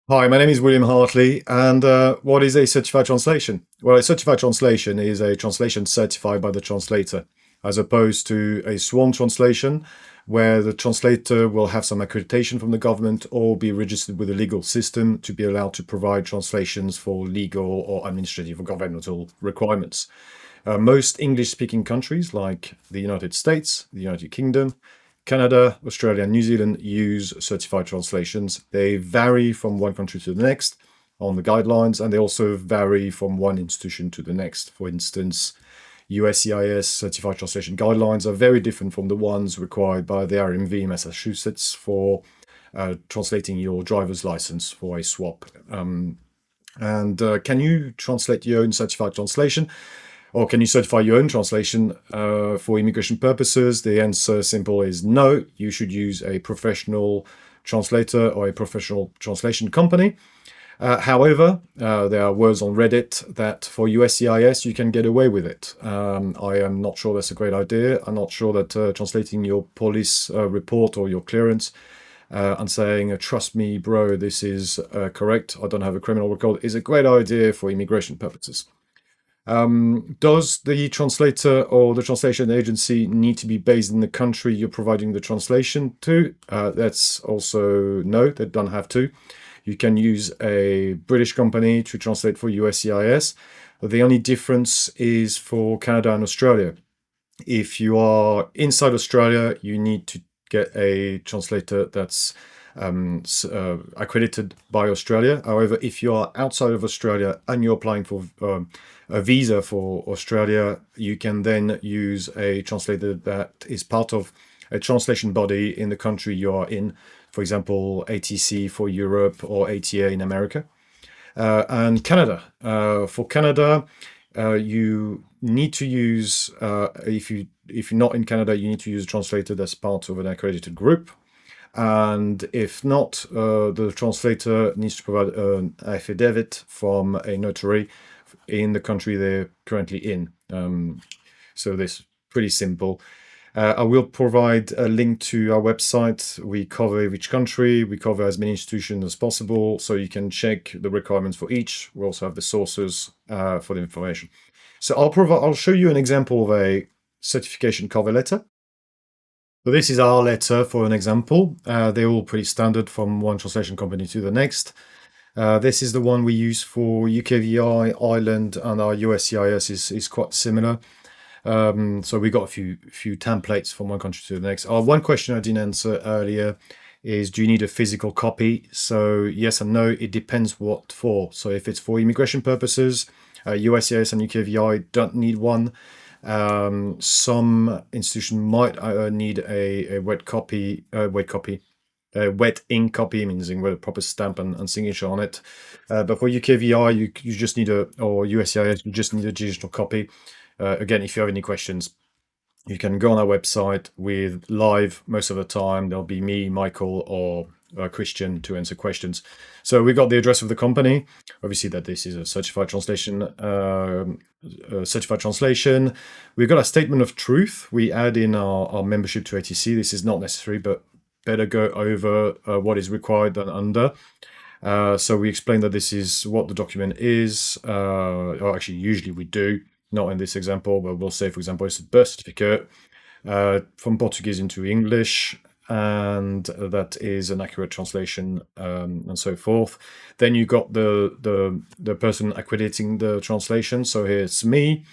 Hi, my name is William Hartley, and what is a certified translation? Well, a certified translation is a translation certified by the translator, as opposed to a sworn translation, where the translator will have some accreditation from the government or be registered with a legal system to be allowed to provide translations for legal or administrative or governmental requirements. Most English-speaking countries, like the United States, the United Kingdom, Canada, Australia, and New Zealand use certified translations. They vary from one country to the next on the guidelines, and they also vary from one institution to the next. For instance, USCIS certified translation guidelines are very different from the ones required by the RMV in Massachusetts for translating your driver's license for a swap. Can you translate your own certified translation? Or can you certify your own translation for immigration purposes? The answer simple is no. You should use a professional translator or a professional translation company. However, there are words on Reddit that for USCIS you can get away with it. I am not sure that's a great idea. I'm not sure that translating your police report or your clearance and saying, trust me, bro, this is correct, I don't have a criminal record, is a great idea for immigration purposes. Does the translator or the translation agency need to be based in the country you're providing the translation to? That's also no, they don't have to. You can use a British company to translate for USCIS. The only difference is for Canada and Australia. If you are inside Australia, you need to get a translator that's accredited by Australia. However, if you are outside of Australia and you're applying for a visa for Australia, you can then use a translator that is part of a translation body in the country you are in. For example, ATC for Europe or ATA in America. And Canada. For Canada, you need to use, if you're not in Canada, you need to use a translator that's part of an accredited group. And if not, the translator needs to provide an affidavit from a notary in the country they're currently in. So this is pretty simple. I will provide a link to our website. We cover each country. We cover as many institutions as possible, so you can check the requirements for each. We also have the sources for the information. So I'll show you an example of a certification cover letter. So this is our letter for an example. They're all pretty standard from one translation company to the next. This is the one we use for UKVI, Ireland, and our USCIS is quite similar. So we got a few templates from one country to the next. One question I didn't answer earlier is, do you need a physical copy? So yes and no, it depends what for. So if it's for immigration purposes, USCIS and UKVI don't need one. Some institution might need a wet ink copy, meaning with a proper stamp and signature on it. But for UKVI, you just need or USCIS, you just need a digital copy. Again, if you have any questions, you can go on our website with live most of the time. There'll be me, Michael, or Christian to answer questions. So we got the address of the company. Obviously, that this is a certified translation. We've got a statement of truth. We add in our membership to ATC. This is not necessary, but better go over what is required than under. So we explain that this is what the document is. Or actually, usually we do. Not in this example, but we'll say, for example, it's a birth certificate from Portuguese into English, and that is an accurate translation, and so forth. Then you got the person accrediting the translation. So here's me,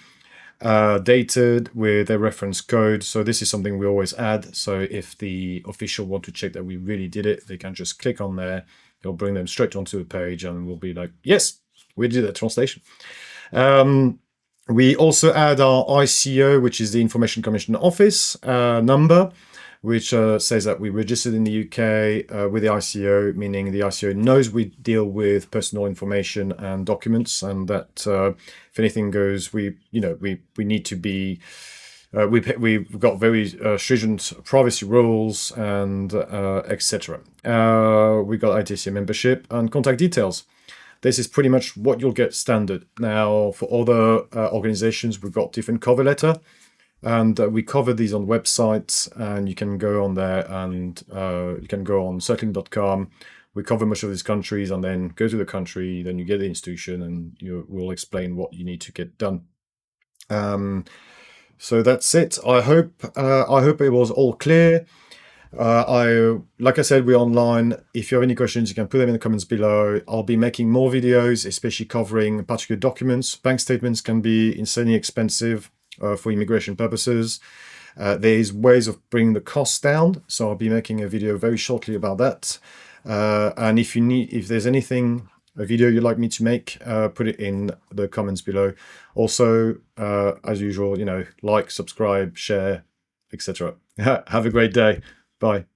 dated with a reference code. So this is something we always add. So if the official want to check that we really did it, they can just click on there. It'll bring them straight onto the page, and we'll be like, yes, we did a translation. We also add our ICO, which is the Information Commission Office number, which says that we registered in the UK with the ICO, meaning the ICO knows we deal with personal information and documents, and that if anything goes, we need to be. We've got very stringent privacy rules and etc. We got ITC membership and contact details. This is pretty much what you'll get standard. Now, for other organizations, we've got different cover letter, and we cover these on websites, and you can go on there and you can go on certain.com we cover much of these countries, and then go to the country, then you get the institution, and we'll explain what you need to get done. So that's it. I hope it was all clear. Like I said, we're online. If you have any questions, you can put them in the comments below. I'll be making more videos, especially covering particular documents. Bank statements can be insanely expensive for immigration purposes. There's ways of bringing the costs down, so I'll be making a video very shortly about that. And if there's a video you'd like me to make, put it in the comments below. Also, as usual, like, subscribe, share, etc. Have a great day. Bye.